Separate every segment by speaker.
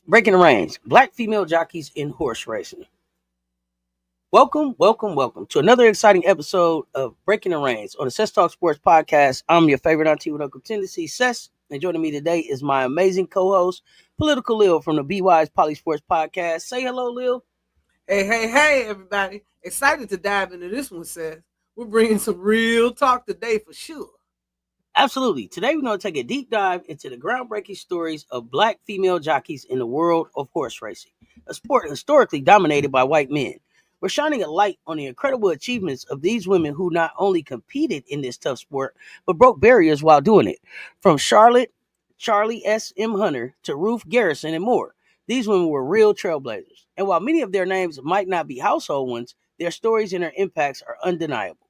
Speaker 1: Breaking the Reins, Black female jockeys in horse racing. Welcome to another exciting episode of Breaking the Reins on the Cess Talk Sports Podcast. I'm your favorite auntie with Uncle Tendency, Cess, and joining me today is my amazing co-host, Political Lil from the BeWise PoliSports Podcast. Say hello, Lil.
Speaker 2: Hey, everybody. Excited to dive into this one, Seth. We're bringing some real talk today for sure.
Speaker 1: Absolutely. Today we're going to take a deep dive into the groundbreaking stories of Black female jockeys in the world of horse racing, a sport historically dominated by white men. We're shining a light on the incredible achievements of these women who not only competed in this tough sport, but broke barriers while doing it. From Charlie S.M. Hunter to Ruth Garrison and more, these women were real trailblazers. And while many of their names might not be household ones, their stories and their impacts are undeniable.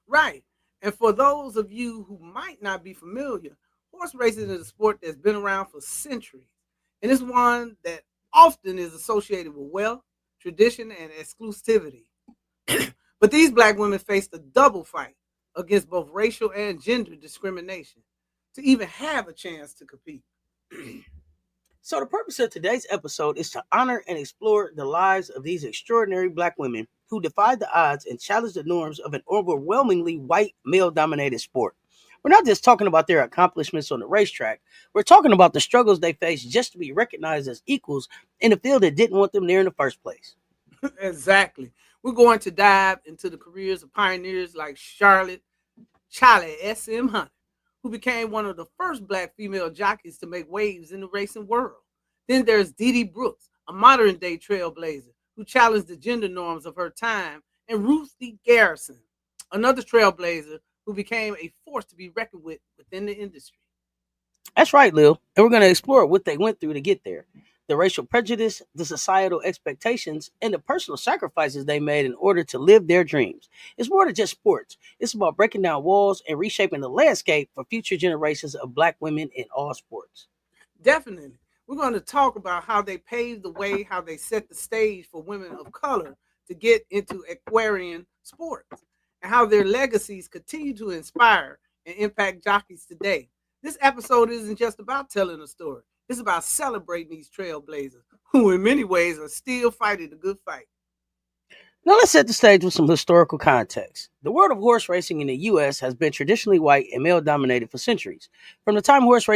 Speaker 2: Right. And for those of you who might not be familiar, horse racing is a sport that's been around for centuries. And it's one that often is associated with wealth, tradition, and exclusivity. But these Black women faced a double fight against both racial and gender discrimination to even have a chance to compete.
Speaker 1: So the purpose of today's episode is to honor and explore the lives of these extraordinary Black women who defied the odds and challenged the norms of an overwhelmingly white, male-dominated sport. We're not just talking about their accomplishments on the racetrack. We're talking about the struggles they faced just to be recognized as equals in a field that didn't want them there in the first place.
Speaker 2: Exactly. We're going to dive into the careers of pioneers like Charlie S.M. Hunter, who became one of the first Black female jockeys to make waves in the racing world. Then there's Dee Dee Brooks, a modern-day trailblazer who challenged the gender norms of her time, and Ruth Garrison, another trailblazer who became a force to be reckoned with within the industry.
Speaker 1: That's right, Lil. And we're going to explore what they went through to get there. The racial prejudice, the societal expectations, and the personal sacrifices they made in order to live their dreams. It's more than just sports. It's about breaking down walls and reshaping the landscape for future generations of Black women in all sports.
Speaker 2: Definitely. We're going to talk about how they paved the way, how they set the stage for women of color to get into equestrian sports, and how their legacies continue to inspire and impact jockeys today. This episode isn't just about telling a story. It's about celebrating these trailblazers who in many ways are still fighting the good fight.
Speaker 1: Now let's set the stage with some historical context. The world of horse racing in the U.S. has been traditionally white and male-dominated for centuries. From the time horse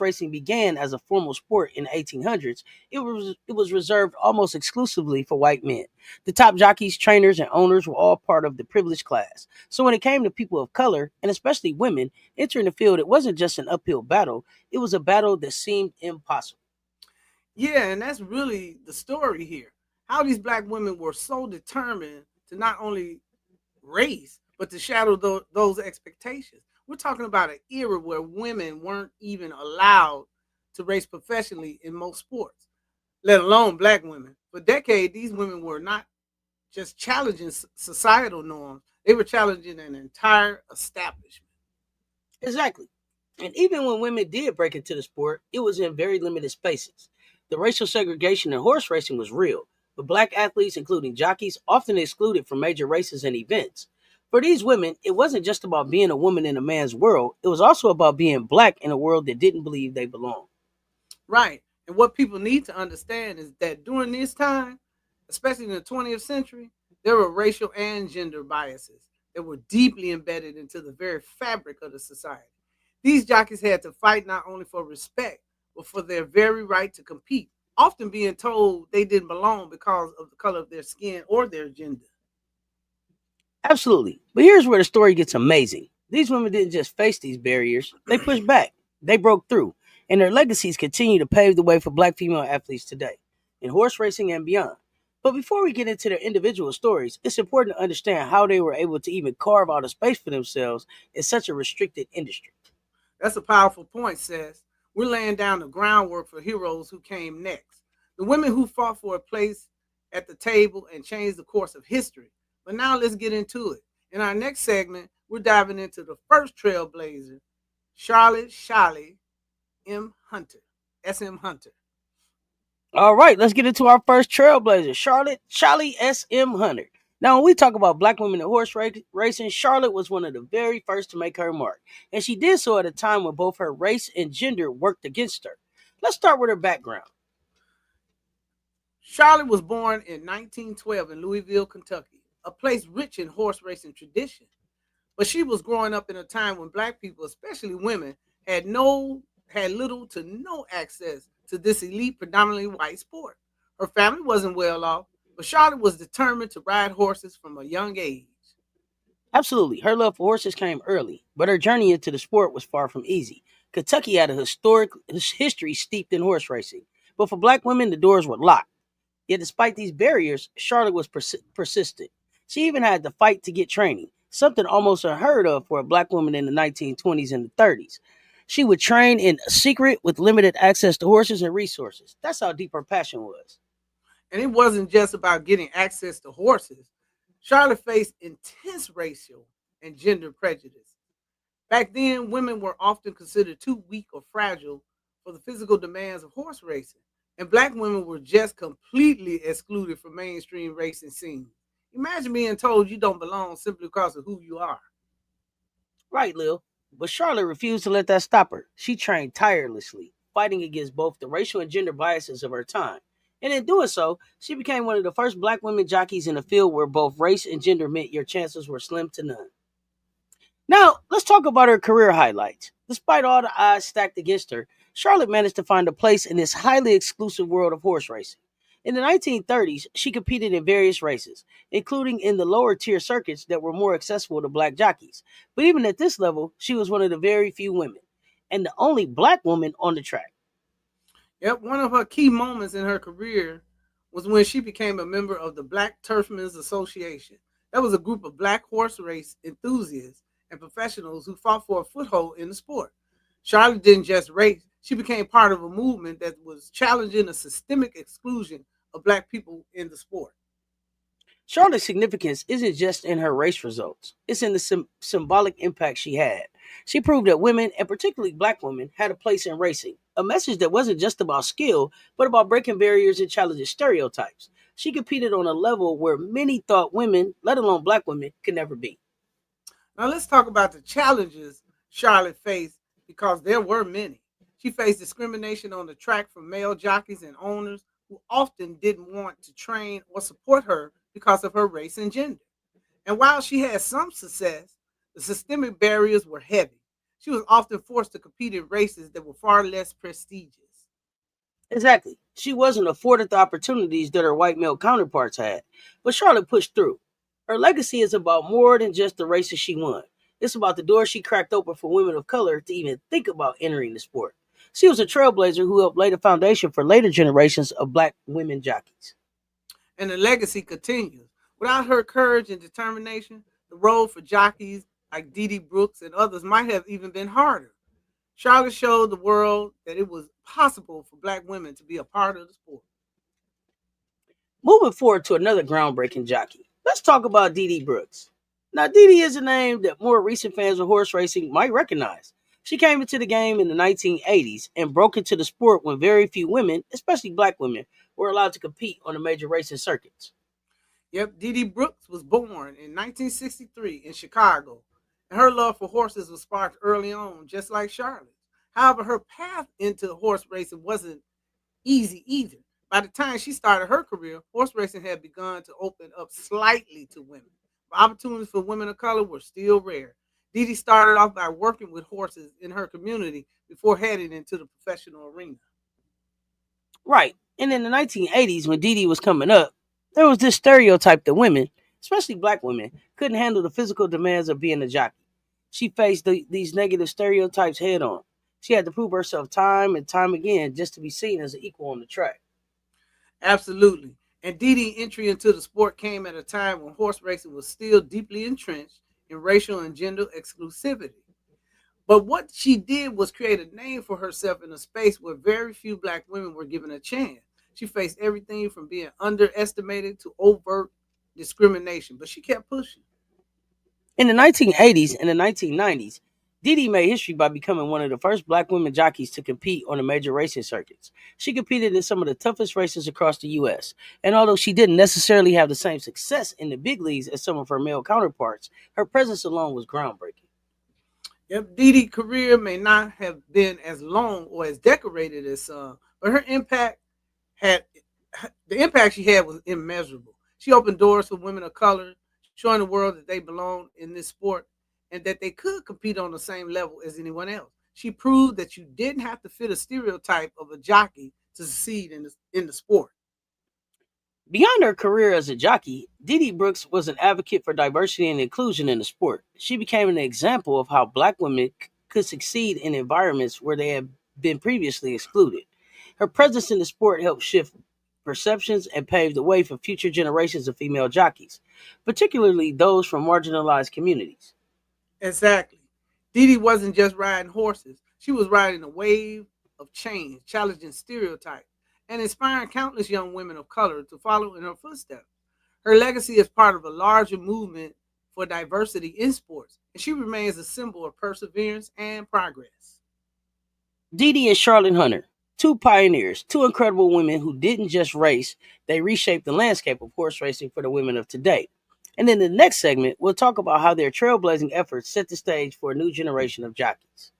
Speaker 1: racing began as a formal sport in the 1800s, it was reserved almost exclusively for white men. The top jockeys, trainers, and owners were all part of the privileged class. So when it came to people of color, and especially women, entering the field, it wasn't just an uphill battle. It was a battle that seemed impossible.
Speaker 2: Yeah, and that's really the story here. How these Black women were so determined to not only race, but to shadow those expectations. We're talking about an era where women weren't even allowed to race professionally in most sports, let alone Black women. For decades, these women were not just challenging societal norms, they were challenging an entire establishment.
Speaker 1: Exactly. And even when women did break into the sport, it was in very limited spaces. The racial segregation in horse racing was real, with Black athletes, including jockeys, often excluded from major races and events. For these women, it wasn't just about being a woman in a man's world, it was also about being Black in a world that didn't believe they belonged.
Speaker 2: Right. And what people need to understand is that during this time, especially in the 20th century, there were racial and gender biases that were deeply embedded into the very fabric of the society. These jockeys had to fight not only for respect, but for their very right to compete, often being told they didn't belong because of the color of their skin or their gender.
Speaker 1: Absolutely. But here's where the story gets amazing. These women didn't just face these barriers, they pushed back, they broke through, and their legacies continue to pave the way for Black female athletes today, in horse racing and beyond. But before we get into their individual stories, it's important to understand how they were able to even carve out a space for themselves in such a restricted industry.
Speaker 2: That's a powerful point, Seth. We're laying down the groundwork for heroes who came next. The women who fought for a place at the table and changed the course of history. But now let's get into it. In our next segment, we're diving into the first trailblazer, Charlie M. Hunter, S.M. Hunter.
Speaker 1: All right, let's get into our first trailblazer, Charlie S.M. Hunter. Now, when we talk about Black women in horse racing, Charlotte was one of the very first to make her mark, and she did so at a time when both her race and gender worked against her. Let's start with her background.
Speaker 2: Charlotte was born in 1912 in Louisville, Kentucky, a place rich in horse racing tradition. But she was growing up in a time when black people, especially women, had no had little to no access to this elite, predominantly white sport. Her family wasn't well off, but Charlotte was determined to ride horses from a young age.
Speaker 1: Absolutely, her love for horses came early, but her journey into the sport was far from easy. Kentucky had a historic history steeped in horse racing, but for black women, the doors were locked. Yet, despite these barriers, Charlotte was persistent. She even had to fight to get training, something almost unheard of for a black woman in the 1920s and the 30s. She would train in secret with limited access to horses and resources. That's how deep her passion was.
Speaker 2: And it wasn't just about getting access to horses. Charlotte faced intense racial and gender prejudice. Back then, women were often considered too weak or fragile for the physical demands of horse racing, and black women were just completely excluded from mainstream racing scenes. Imagine being told you don't belong simply because of who you are.
Speaker 1: Right, Lil. But Charlotte refused to let that stop her. She trained tirelessly, fighting against both the racial and gender biases of her time. And in doing so, she became one of the first black women jockeys in a field where both race and gender meant your chances were slim to none. Now, let's talk about her career highlights. Despite all the odds stacked against her, Charlotte managed to find a place in this highly exclusive world of horse racing. In the 1930s, she competed in various races, including in the lower tier circuits that were more accessible to black jockeys. But even at this level, she was one of the very few women, and the only black woman on the track.
Speaker 2: Yep, one of her key moments in her career was when she became a member of the Black Turfmen's Association. That was a group of black horse race enthusiasts and professionals who fought for a foothold in the sport. Charlotte didn't just race, she became part of a movement that was challenging the systemic exclusion of black people in the sport.
Speaker 1: Charlotte's significance isn't just in her race results, it's in the symbolic impact she had. She proved that women, and particularly black women, had a place in racing, a message that wasn't just about skill, but about breaking barriers and challenging stereotypes. She competed on a level where many thought women, let alone black women, could never be.
Speaker 2: Now let's talk about the challenges Charlotte faced because there were many. She faced discrimination on the track from male jockeys and owners who often didn't want to train or support her because of her race and gender. And while she had some success, the systemic barriers were heavy. She was often forced to compete in races that were far less prestigious.
Speaker 1: Exactly. She wasn't afforded the opportunities that her white male counterparts had, but Charlotte pushed through. Her legacy is about more than just the races she won. It's about the doors she cracked open for women of color to even think about entering the sport. She was a trailblazer who helped lay the foundation for later generations of black women jockeys.
Speaker 2: And the legacy continues. Without her courage and determination, the road for jockeys like Dee Dee Brooks and others might have even been harder. Charlotte showed the world that it was possible for black women to be a part of the sport.
Speaker 1: Moving forward to another groundbreaking jockey, let's talk about Dee Dee Brooks. Now, Dee Dee is a name that more recent fans of horse racing might recognize. She came into the game in the 1980s and broke into the sport when very few women, especially black women, were allowed to compete on the major racing circuits.
Speaker 2: Yep, Dee Dee Brooks was born in 1963 in Chicago, and her love for horses was sparked early on, just like Charlotte. However, her path into horse racing wasn't easy either. By the time she started her career, horse racing had begun to open up slightly to women. But opportunities for women of color were still rare. Dee Dee started off by working with horses in her community before heading into the professional arena.
Speaker 1: Right. And in the 1980s, when Dee Dee was coming up, there was this stereotype that women, especially black women, couldn't handle the physical demands of being a jockey. She faced these negative stereotypes head on. She had to prove herself time and time again just to be seen as an equal on the track.
Speaker 2: Absolutely. And Dee Dee entry into the sport came at a time when horse racing was still deeply entrenched in racial and gender exclusivity. But what she did was create a name for herself in a space where very few black women were given a chance. She faced everything from being underestimated to overt discrimination, but she kept pushing.
Speaker 1: In the 1980s and the 1990s, Dee Dee made history by becoming one of the first black women jockeys to compete on the major racing circuits. She competed in some of the toughest races across the U.S., and although she didn't necessarily have the same success in the big leagues as some of her male counterparts, her presence alone was groundbreaking.
Speaker 2: Yep, Dee Dee's career may not have been as long or as decorated as some, but her impact had the impact she had was immeasurable. She opened doors for women of color, showing the world that they belong in this sport and that they could compete on the same level as anyone else. She proved that you didn't have to fit a stereotype of a jockey to succeed in the sport.
Speaker 1: Beyond her career as a jockey, Dee Dee Brooks was an advocate for diversity and inclusion in the sport. She became an example of how black women could succeed in environments where they had been previously excluded. Her presence in the sport helped shift perceptions and paved the way for future generations of female jockeys, particularly those from marginalized communities.
Speaker 2: Exactly. Dee Dee wasn't just riding horses, she was riding a wave of change, challenging stereotypes, and inspiring countless young women of color to follow in her footsteps. Her legacy is part of a larger movement for diversity in sports, and she remains a symbol of perseverance and progress.
Speaker 1: Dee Dee and Charlotte Hunter, two pioneers, two incredible women who didn't just race, they reshaped the landscape of horse racing for the women of today. And in the next segment, we'll talk about how their trailblazing efforts set the stage for a new generation of jockeys.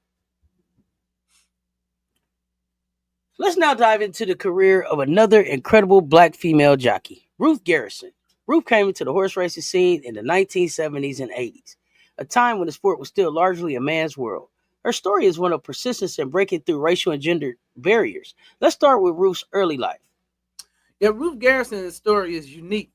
Speaker 1: Let's now dive into the career of another incredible black female jockey, Ruth Garrison. Ruth came into the horse racing scene in the 1970s and 80s, a time when the sport was still largely a man's world. Her story is one of persistence and breaking through racial and gender barriers. Let's start with Ruth's early life.
Speaker 2: Yeah, Ruth Garrison's story is unique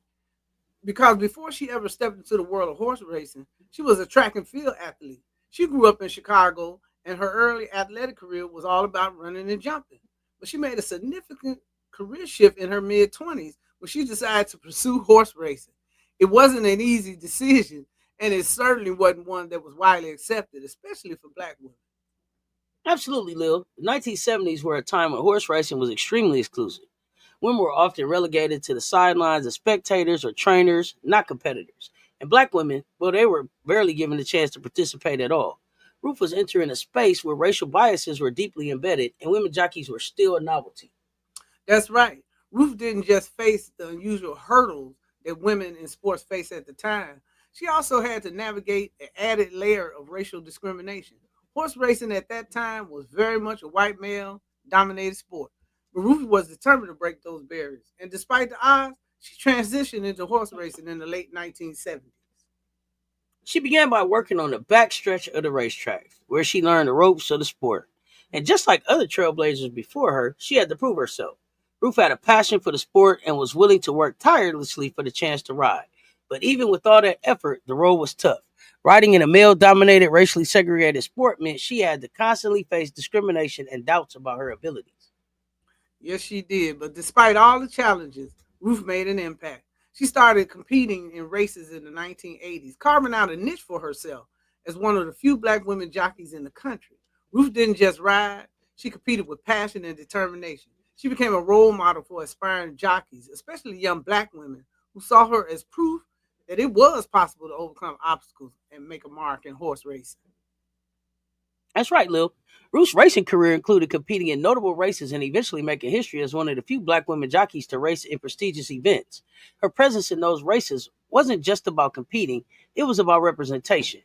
Speaker 2: because before she ever stepped into the world of horse racing, she was a track and field athlete. She grew up in Chicago, and her early athletic career was all about running and jumping. But she made a significant career shift in her mid 20s when she decided to pursue horse racing. It wasn't an easy decision, and it certainly wasn't one that was widely accepted, especially for black women.
Speaker 1: Absolutely, Lil. The 1970s were a time when horse racing was extremely exclusive. Women were often relegated to the sidelines as spectators or trainers, not competitors. And black women, well, they were barely given the chance to participate at all. Ruth was entering a space where racial biases were deeply embedded and women jockeys were still a novelty.
Speaker 2: That's right. Ruth didn't just face the unusual hurdles that women in sports face at the time. She also had to navigate an added layer of racial discrimination. Horse racing at that time was very much a white male dominated sport. But Ruth was determined to break those barriers. And despite the odds, she transitioned into horse racing in the late 1970s.
Speaker 1: She began by working on the backstretch of the racetrack, where she learned the ropes of the sport. And just like other trailblazers before her, she had to prove herself. Ruth had a passion for the sport and was willing to work tirelessly for the chance to ride. But even with all that effort, the road was tough. Riding in a male dominated, racially segregated sport meant she had to constantly face discrimination and doubts about her abilities.
Speaker 2: Yes, she did. But despite all the challenges, Ruth made an impact. She started competing in races in the 1980s, carving out a niche for herself as one of the few black women jockeys in the country. Ruth didn't just ride, she competed with passion and determination. She became a role model for aspiring jockeys, especially young black women who saw her as proof that it was possible to overcome obstacles and make a mark in horse racing.
Speaker 1: That's right, Lil. Ruth's racing career included competing in notable races and eventually making history as one of the few black women jockeys to race in prestigious events. Her presence in those races wasn't just about competing, it was about representation.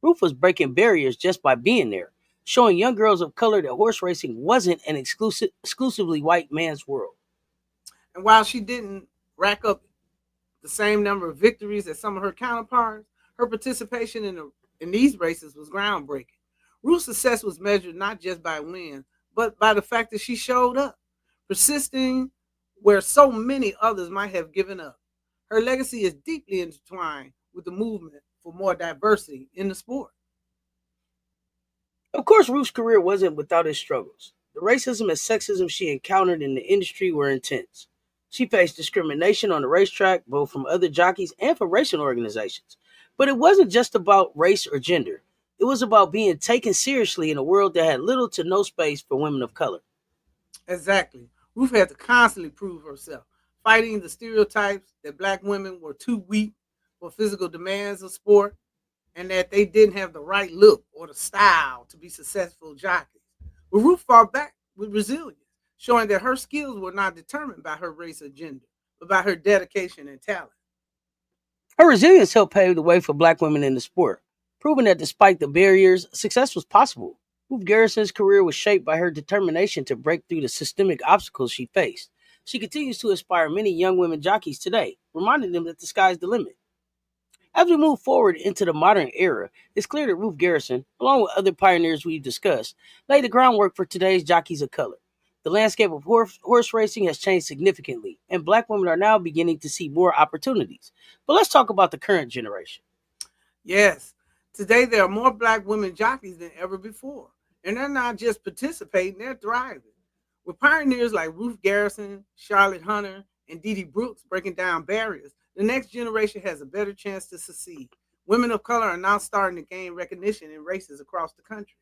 Speaker 1: Ruth was breaking barriers just by being there, showing young girls of color that horse racing wasn't an exclusively white man's world.
Speaker 2: And while she didn't rack up the same number of victories as some of her counterparts, her participation in these races was groundbreaking. Ruth's success was measured not just by wins, but by the fact that she showed up, persisting where so many others might have given up. Her legacy is deeply intertwined with the movement for more diversity in the sport.
Speaker 1: Of course, Ruth's career wasn't without its struggles. The racism and sexism she encountered in the industry were intense. She faced discrimination on the racetrack, both from other jockeys and from racing organizations. But it wasn't just about race or gender. It was about being taken seriously in a world that had little to no space for women of color.
Speaker 2: Exactly. Ruth had to constantly prove herself, fighting the stereotypes that black women were too weak for physical demands of sport and that they didn't have the right look or the style to be successful jockeys. But Ruth fought back with resilience, showing that her skills were not determined by her race or gender, but by her dedication and talent.
Speaker 1: Her resilience helped pave the way for black women in the sport, proving that despite the barriers, success was possible. Ruth Garrison's career was shaped by her determination to break through the systemic obstacles she faced. She continues to inspire many young women jockeys today, reminding them that the sky's the limit. As we move forward into the modern era, it's clear that Ruth Garrison, along with other pioneers we've discussed, laid the groundwork for today's jockeys of color. The landscape of horse racing has changed significantly, and black women are now beginning to see more opportunities. But let's talk about the current generation.
Speaker 2: Yes, today there are more black women jockeys than ever before. And they're not just participating, they're thriving. With pioneers like Ruth Garrison, Charlotte Hunter, and Dee Dee Brooks breaking down barriers, the next generation has a better chance to succeed. Women of color are now starting to gain recognition in races across the country.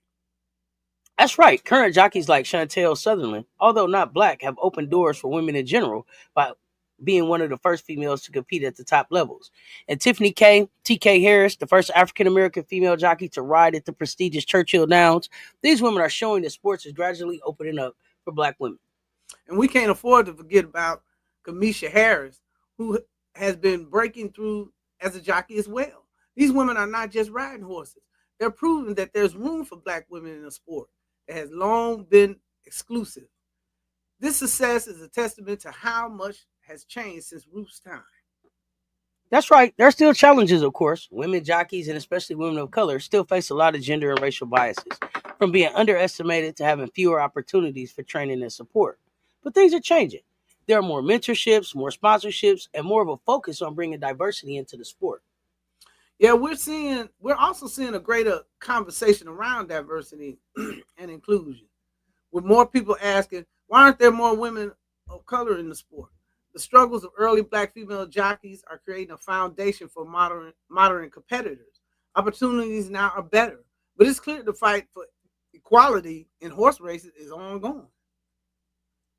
Speaker 1: That's right, current jockeys like Chantel Sutherland, although not black, have opened doors for women in general by being one of the first females to compete at the top levels. And Tiffany K. T.K. Harris, the first African American female jockey to ride at the prestigious Churchill Downs, these women are showing that sports is gradually opening up for black women.
Speaker 2: And we can't afford to forget about Kamisha Harris, who has been breaking through as a jockey as well. These women are not just riding horses. They're proving that there's room for black women in the sport that has long been exclusive. This success is a testament to how much has changed since Ruth's time.
Speaker 1: That's right. There are still challenges, of course. Women jockeys, and especially women of color, still face a lot of gender and racial biases, from being underestimated to having fewer opportunities for training and support. But things are changing. There are more mentorships, more sponsorships, and more of a focus on bringing diversity into the sport.
Speaker 2: Yeah, we're also seeing a greater conversation around diversity and inclusion, with more people asking, why aren't there more women of color in the sport? The struggles of early black female jockeys are creating a foundation for modern competitors. Opportunities now are better, but it's clear the fight for equality in horse races is ongoing.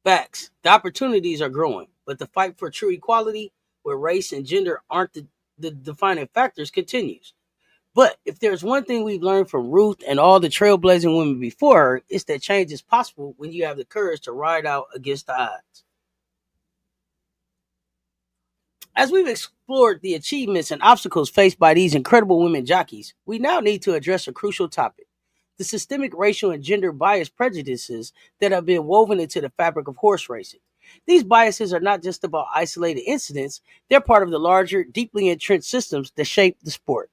Speaker 1: Facts. The opportunities are growing, but the fight for true equality, where race and gender aren't the defining factors, continues. But if there's one thing we've learned from Ruth and all the trailblazing women before her, it's that change is possible when you have the courage to ride out against the odds. As we've explored the achievements and obstacles faced by these incredible women jockeys, we now need to address a crucial topic: the systemic racial and gender bias prejudices that have been woven into the fabric of horse racing. These biases are not just about isolated incidents, they're part of the larger, deeply entrenched systems that shape the sport.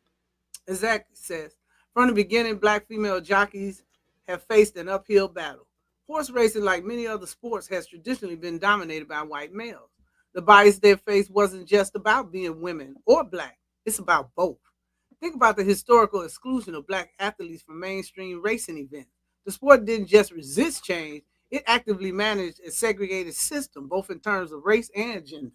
Speaker 2: Exactly, says. From the beginning, black female jockeys have faced an uphill battle. Horse racing, like many other sports, has traditionally been dominated by white males. The bias they faced wasn't just about being women or black, it's about both. Think about the historical exclusion of black athletes from mainstream racing events. The sport didn't just resist change, it actively managed a segregated system, both in terms of race and gender.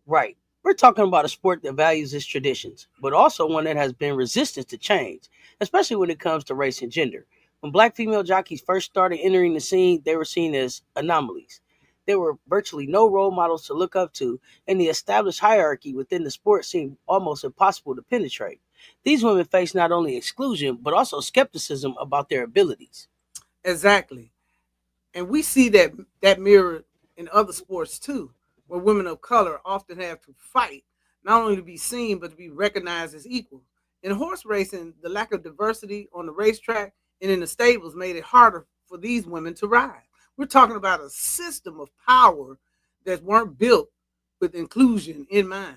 Speaker 1: Right. We're talking about a sport that values its traditions, but also one that has been resistant to change, especially when it comes to race and gender. When black female jockeys first started entering the scene, they were seen as anomalies. There were virtually no role models to look up to, and the established hierarchy within the sport seemed almost impossible to penetrate. These women faced not only exclusion, but also skepticism about their abilities.
Speaker 2: Exactly. And we see that mirrored in other sports too, where women of color often have to fight not only to be seen but to be recognized as equals. In horse racing, the lack of diversity on the racetrack and in the stables made it harder for these women to ride. We're talking about a system of power that weren't built with inclusion in mind.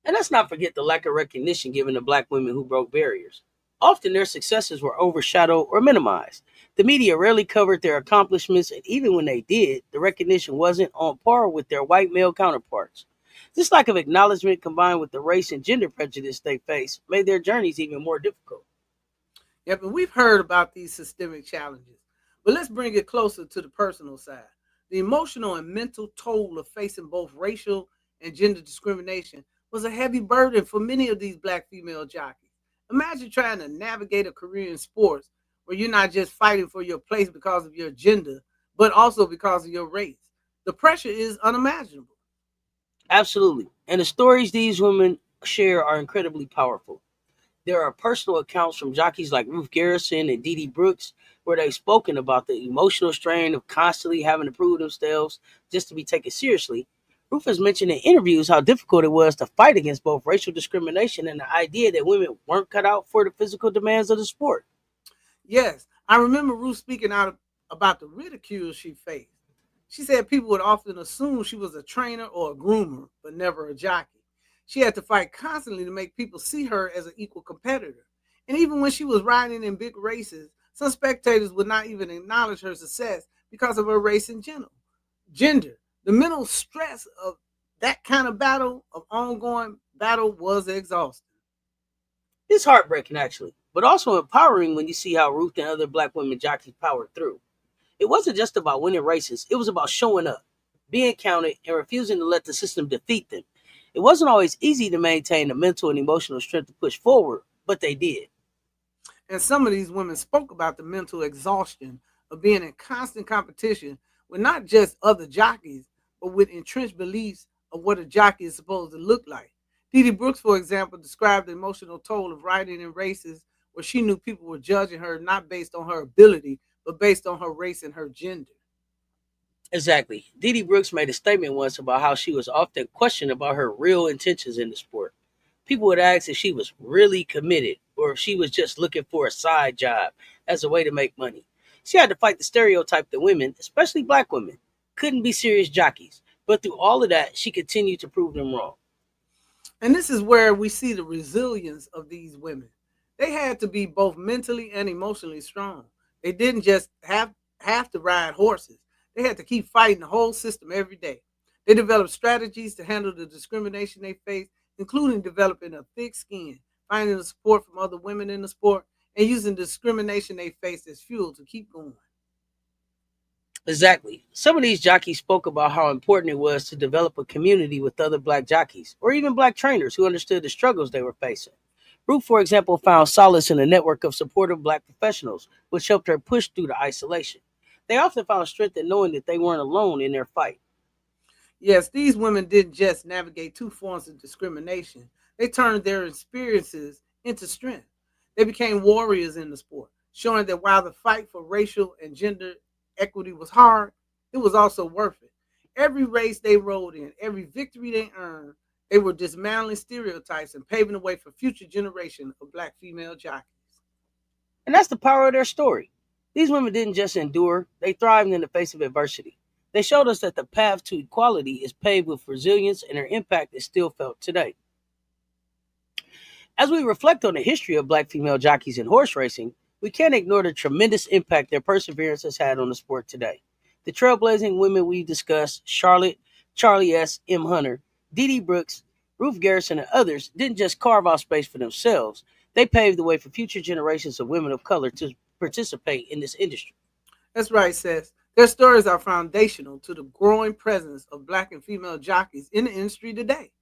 Speaker 1: And let's not forget the lack of recognition given to black women who broke barriers. Often their successes were overshadowed or minimized. The media rarely covered their accomplishments, and even when they did, the recognition wasn't on par with their white male counterparts. This lack of acknowledgement, combined with the race and gender prejudice they face, made their journeys even more difficult.
Speaker 2: Yep, and we've heard about these systemic challenges, but let's bring it closer to the personal side. The emotional and mental toll of facing both racial and gender discrimination was a heavy burden for many of these black female jockeys. Imagine trying to navigate a career in sports where you're not just fighting for your place because of your gender, but also because of your race. The pressure is unimaginable.
Speaker 1: Absolutely. And the stories these women share are incredibly powerful. There are personal accounts from jockeys like Ruth Garrison and Dee Dee Brooks where they've spoken about the emotional strain of constantly having to prove themselves just to be taken seriously. Ruth has mentioned in interviews how difficult it was to fight against both racial discrimination and the idea that women weren't cut out for the physical demands of the sport.
Speaker 2: Yes, I remember Ruth speaking out about the ridicule she faced. She said people would often assume she was a trainer or a groomer, but never a jockey. She had to fight constantly to make people see her as an equal competitor. And even when she was riding in big races, some spectators would not even acknowledge her success because of her race and gender. The mental stress of that kind of battle, of ongoing battle, was exhausting.
Speaker 1: It's heartbreaking, actually, but also empowering when you see how Ruth and other black women jockeys powered through. It wasn't just about winning races, it was about showing up, being counted, and refusing to let the system defeat them. It wasn't always easy to maintain the mental and emotional strength to push forward, but they did.
Speaker 2: And some of these women spoke about the mental exhaustion of being in constant competition with not just other jockeys, but with entrenched beliefs of what a jockey is supposed to look like. Dee Dee Brooks, for example, described the emotional toll of riding in races where she knew people were judging her not based on her ability, but based on her race and her gender.
Speaker 1: Exactly. Dee Dee Brooks made a statement once about how she was often questioned about her real intentions in the sport. People would ask if she was really committed or if she was just looking for a side job as a way to make money. She had to fight the stereotype that women, especially black women, couldn't be serious jockeys. But through all of that, she continued to prove them wrong.
Speaker 2: And this is where we see the resilience of these women. They had to be both mentally and emotionally strong. They didn't just have to ride horses. They had to keep fighting the whole system every day. They developed strategies to handle the discrimination they faced, including developing a thick skin, finding the support from other women in the sport, and using the discrimination they faced as fuel to keep going.
Speaker 1: Exactly. Some of these jockeys spoke about how important it was to develop a community with other black jockeys, or even black trainers who understood the struggles they were facing. Ruth, for example, found solace in a network of supportive black professionals, which helped her push through the isolation. They often found strength in knowing that they weren't alone in their fight.
Speaker 2: Yes, these women didn't just navigate two forms of discrimination, they turned their experiences into strength. They became warriors in the sport, showing that while the fight for racial and gender equity was hard, it was also worth it. Every race they rode in, every victory they earned, they were dismantling stereotypes and paving the way for future generations of black female jockeys.
Speaker 1: And that's the power of their story. These women didn't just endure, they thrived in the face of adversity. They showed us that the path to equality is paved with resilience and their impact is still felt today. As we reflect on the history of black female jockeys in horse racing, we can't ignore the tremendous impact their perseverance has had on the sport today. The trailblazing women we discussed, Charlotte, Charlie S., M. Hunter, Dee Dee Brooks, Ruth Garrison, and others, didn't just carve out space for themselves, they paved the way for future generations of women of color to participate in this industry.
Speaker 2: That's right, Cess. Their stories are foundational to the growing presence of black and female jockeys in the industry today.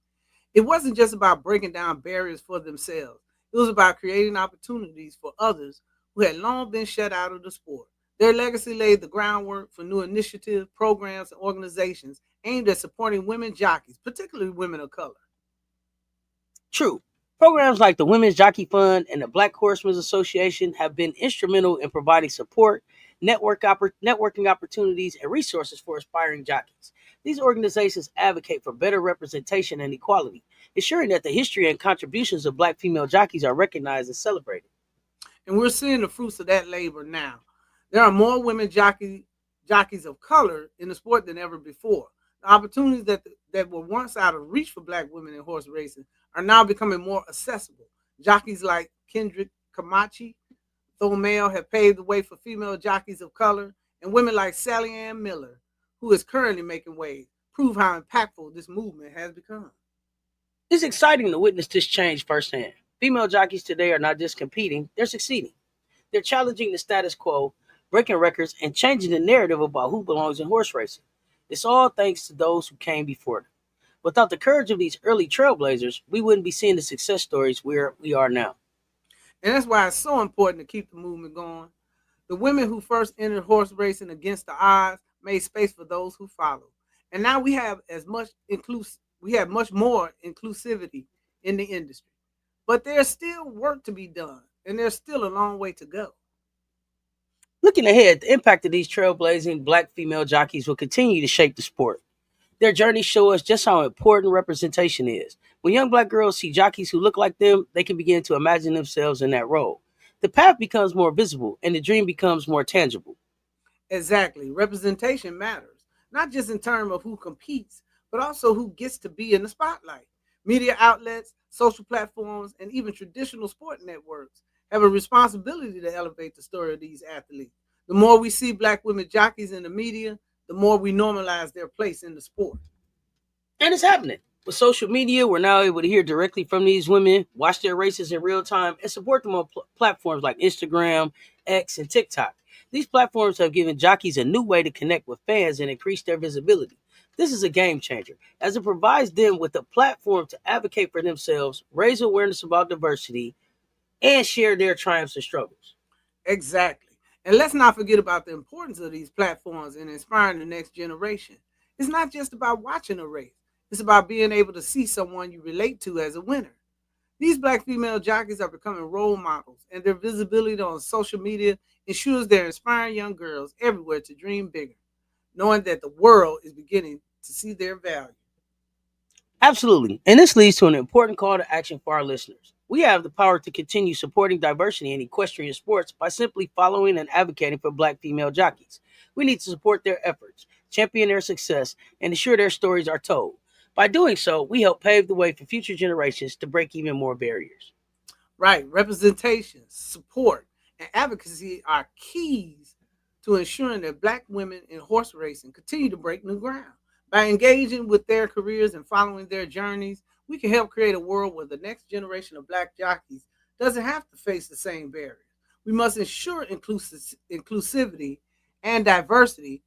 Speaker 2: It wasn't just about breaking down barriers for themselves. It was about creating opportunities for others who had long been shut out of the sport. Their legacy laid the groundwork for new initiatives, programs, and organizations aimed at supporting women jockeys, particularly women of color.
Speaker 1: True. Programs like the Women's Jockey Fund and the Black Horsemen's Association have been instrumental in providing support, networking opportunities, and resources for aspiring jockeys. These organizations advocate for better representation and equality, ensuring that the history and contributions of black female jockeys are recognized and celebrated.
Speaker 2: And we're seeing the fruits of that labor now. There are more jockeys of color in the sport than ever before. The opportunities that were once out of reach for black women in horse racing are now becoming more accessible. Jockeys like Kendrick Camachi, Thomel have paved the way for female jockeys of color, and women like Sally Ann Miller, who is currently making waves, prove how impactful this movement has become.
Speaker 1: It's exciting to witness this change firsthand. Female jockeys today are not just competing, they're succeeding. They're challenging the status quo, breaking records, and changing the narrative about who belongs in horse racing. It's all thanks to those who came before them. Without the courage of these early trailblazers, we wouldn't be seeing the success stories where we are now.
Speaker 2: And that's why it's so important to keep the movement going. The women who first entered horse racing against the odds made space for those who followed. And now we have much more inclusivity in the industry. But there's still work to be done, and there's still a long way to go.
Speaker 1: Looking ahead, the impact of these trailblazing black female jockeys will continue to shape the sport. Their journeys show us just how important representation is. When young black girls see jockeys who look like them, they can begin to imagine themselves in that role. The path becomes more visible and the dream becomes more tangible.
Speaker 2: Exactly. Representation matters. not just in terms of who competes, but also who gets to be in the spotlight. Media outlets, social platforms, and even traditional sport networks have a responsibility to elevate the story of these athletes. The more we see black women jockeys in the media, the more we normalize their place in the sport.
Speaker 1: And it's happening. With social media, we're now able to hear directly from these women, watch their races in real time, and support them on platforms like Instagram, X, and TikTok. These platforms have given jockeys a new way to connect with fans and increase their visibility. This is a game changer, as it provides them with a platform to advocate for themselves, raise awareness about diversity, and share their triumphs and struggles.
Speaker 2: Exactly. And let's not forget about the importance of these platforms in inspiring the next generation. It's not just about watching a race, it's about being able to see someone you relate to as a winner. These black female jockeys are becoming role models, and their visibility on social media ensures they're inspiring young girls everywhere to dream bigger, knowing that the world is beginning to see their value.
Speaker 1: Absolutely. And this leads to an important call to action for our listeners. We have the power to continue supporting diversity in equestrian sports by simply following and advocating for black female jockeys. We need to support their efforts, champion their success, and ensure their stories are told. By doing so, we help pave the way for future generations to break even more barriers.
Speaker 2: Right, representation, support, and advocacy are keys to ensuring that black women in horse racing continue to break new ground. By engaging with their careers and following their journeys, we can help create a world where the next generation of black jockeys doesn't have to face the same barriers. We must ensure inclusivity and diversity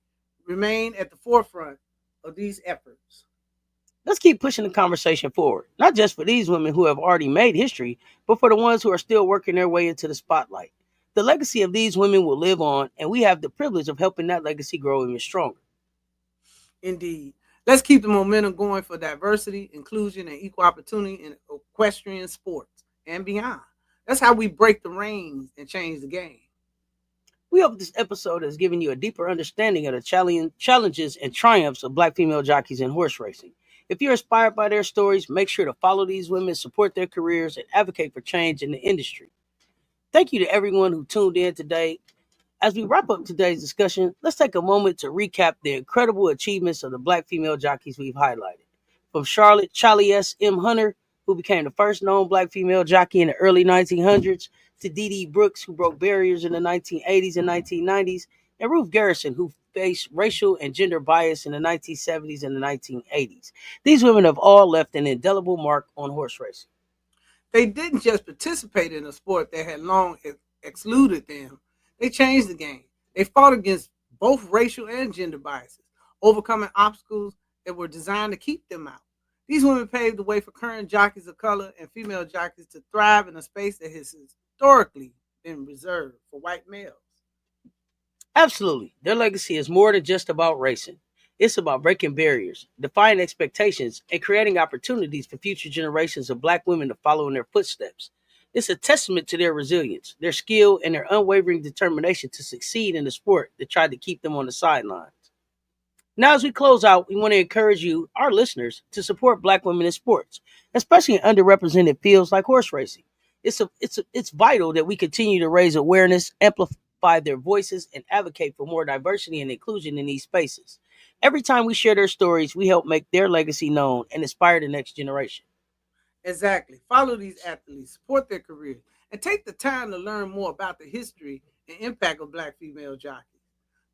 Speaker 2: remain at the forefront of these efforts.
Speaker 1: Let's keep pushing the conversation forward, not just for these women who have already made history, but for the ones who are still working their way into the spotlight. The legacy of these women will live on, and we have the privilege of helping that legacy grow even stronger.
Speaker 2: Indeed. Let's keep the momentum going for diversity, inclusion, and equal opportunity in equestrian sports and beyond. That's how we break the reins and change the game.
Speaker 1: We hope this episode has given you a deeper understanding of the challenges and triumphs of black female jockeys in horse racing. If you're inspired by their stories, make sure to follow these women, support their careers, and advocate for change in the industry. Thank you to everyone who tuned in today. As we wrap up today's discussion, let's take a moment to recap the incredible achievements of the black female jockeys we've highlighted. From Charlotte Charlie S. M. Hunter, who became the first known black female jockey in the early 1900s, to Dee Dee Brooks, who broke barriers in the 1980s and 1990s, and Ruth Garrison, who faced racial and gender bias in the 1970s and the 1980s. These women have all left an indelible mark on horse racing.
Speaker 2: They didn't just participate in a sport that had long excluded them, they changed the game. They fought against both racial and gender biases, overcoming obstacles that were designed to keep them out. These women paved the way for current jockeys of color and female jockeys to thrive in a space that has historically been reserved for white males.
Speaker 1: Absolutely. Their legacy is more than just about racing. It's about breaking barriers, defying expectations, and creating opportunities for future generations of black women to follow in their footsteps. It's a testament to their resilience, their skill, and their unwavering determination to succeed in the sport that tried to keep them on the sidelines. Now, as we close out, we want to encourage you, our listeners, to support black women in sports, especially in underrepresented fields like horse racing. It's vital that we continue to raise awareness, amplify their voices, and advocate for more diversity and inclusion in these spaces. Every time we share their stories, we help make their legacy known and inspire the next generation.
Speaker 2: Exactly. Follow these athletes, support their careers, and take the time to learn more about the history and impact of black female jockeys.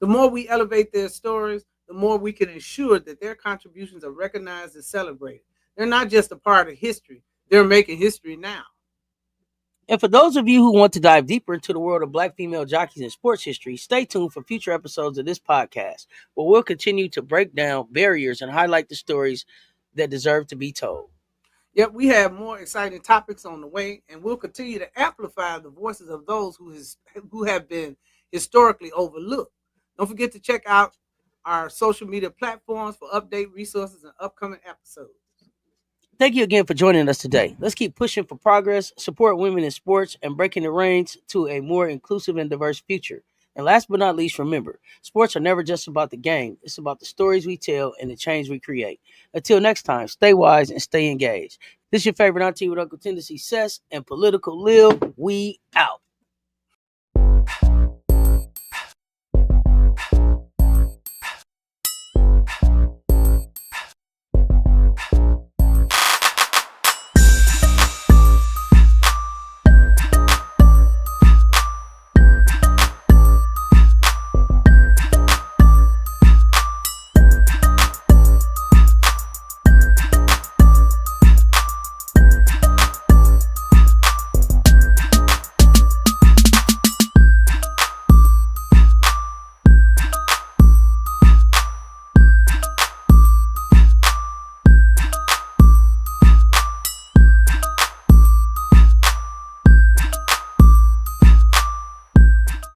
Speaker 2: The more we elevate their stories, the more we can ensure that their contributions are recognized and celebrated. They're not just a part of history, they're making history now.
Speaker 1: And for those of you who want to dive deeper into the world of black female jockeys and sports history, stay tuned for future episodes of this podcast, where we'll continue to break down barriers and highlight the stories that deserve to be told.
Speaker 2: Yet we have more exciting topics on the way, and we'll continue to amplify the voices of those who have been historically overlooked. Don't forget to check out our social media platforms for update resources and upcoming episodes.
Speaker 1: Thank you again for joining us today. Let's keep pushing for progress, support women in sports, and breaking the reins to a more inclusive and diverse future. And last but not least, remember, sports are never just about the game. It's about the stories we tell and the change we create. Until next time, stay wise and stay engaged. This is your favorite auntie with Uncle Tendency, Cess, and Political Lil. We out.